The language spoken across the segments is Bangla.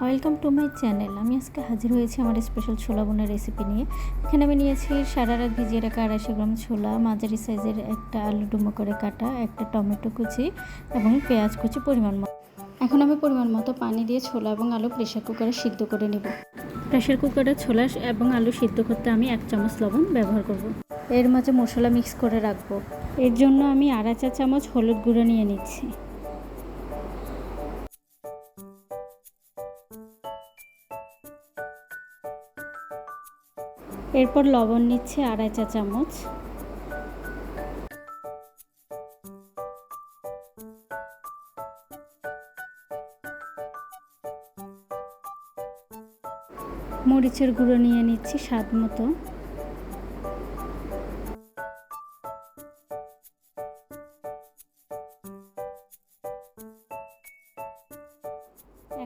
Welcome to my channel. আমি আজকে হাজির হয়েছি আমার স্পেশাল ছোলা বোনার রেসিপি নিয়ে। এখানে আমি নিয়েছি সারা রাত ভিজিয়ে রাখা 250 গ্রাম ছোলা, মাঝারি সাইজের একটা আলু ডুমো করে কাটা, একটা টমেটো কুচি এবং পেঁয়াজ কুচি পরিমাণ মতো। এখন আমি পরিমাণ মতো পানি দিয়ে ছোলা এবং আলু প্রেশার কুকারে সিদ্ধ করে নেব। প্রেশার কুকারে ছোলা এবং আলু সিদ্ধ করতে আমি 1 চামচ লবণ ব্যবহার করব। এর মাঝে মশলা মিক্স করে রাখবো। এর জন্য আমি 1/2 চা চামচ হলুদ গুঁড়ো নিয়ে নিচ্ছি। এরপর লবণ নিচ্ছি 2.5 চা চামচ। মরিচের গুঁড়ো নিয়ে নিচ্ছি স্বাদ মতো।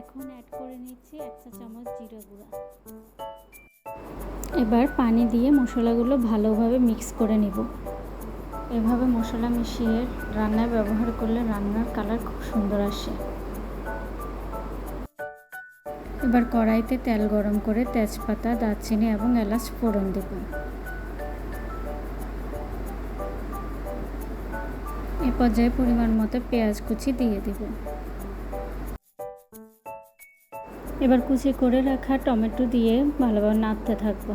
এখন অ্যাড করে নিচ্ছি 1 চা চামচ জিরা গুঁড়া। এবার পানি দিয়ে মশলাগুলো ভালোভাবে মিক্স করে নেব। এভাবে মশলা মিশিয়ে রান্নায় ব্যবহার করলে রান্নার কালার খুব সুন্দর আসে। এবার কড়াইতে তেল গরম করে তেজপাতা, দারচিনি এবং এলাচ ফোড়ন দেব। এ পর্যায়ে পরিমাণ মতো পেঁয়াজ কুচি দিয়ে দেব। এবার কুচি করে রাখা টমেটো দিয়ে ভালোভাবে নাড়তে থাকবো।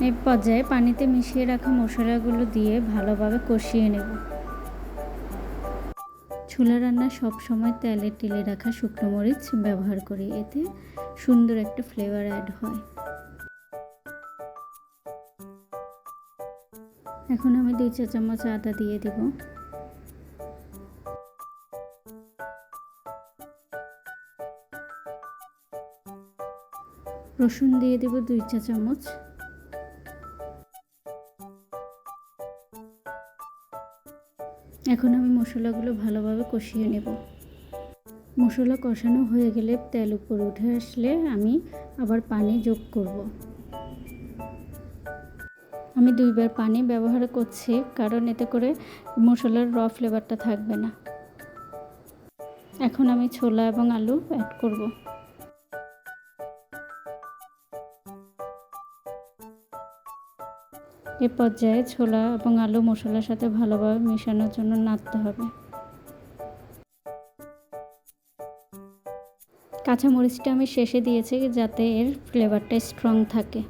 এই পর্যায়ে পানিতে মিশিয়ে রাখা মশলাগুলো দিয়ে ভালোভাবে কষিয়ে নেব। ছোলা রান্না সবসময় তেলে টেলে রাখা শুকনো মরিচ ব্যবহার করি, এতে সুন্দর একটা ফ্লেভার অ্যাড হয়। এখন আমি 2 চা চামচ আদা দিয়ে দিব। রসুন দিয়ে দেব 2 চা চামচ। এখন আমি মশলাগুলো ভালোভাবে কষিয়ে নেব। মশলা কষানো হয়ে গেলে তেল উপরে উঠে আসলে আমি আবার পানি যোগ করব। আমি 2 বার পানি ব্যবহার করছি, কারণ এতে করে মশলার ফ্লেভারটা থাকবে না। এখন আমি ছোলা এবং আলু অ্যাড করব। এ পর্যায়ে ছোলা এবং আলু মশলার সাথে ভালোভাবে মেশানোর জন্য নাড়তে হবে। কাঁচা মরিচটা আমি শেষে দিয়েছি যাতে এর ফ্লেভারটা স্ট্রং থাকে।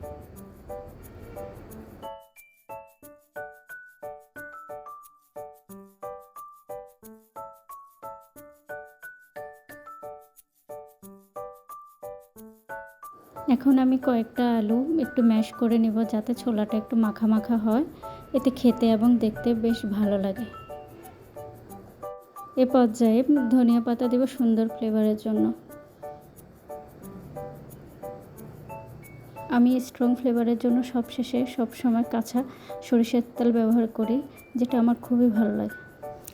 এখন আমি কয়েকটা আলু একটু ম্যাশ করে নেব যাতে ছোলাটা একটু মাখা মাখা হয়, এতে খেতে এবং দেখতে বেশ ভালো লাগে। এ পর্যায়ে ধনিয়া পাতা দেব সুন্দর ফ্লেভারের জন্য। আমি স্ট্রং ফ্লেভারের জন্য সবশেষে সবসময় কাঁচা সরিষার তেল ব্যবহার করি, যেটা আমার খুবই ভালো লাগে।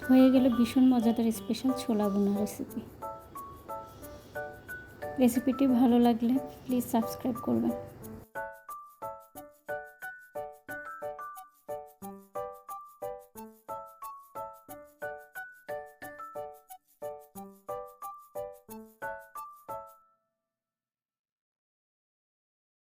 হয়ে গেল ভীষণ মজাদার স্পেশাল ছোলা বোনা রেসিপি। রেসিপিটি ভালো লাগলে প্লিজ সাবস্ক্রাইব করবেন।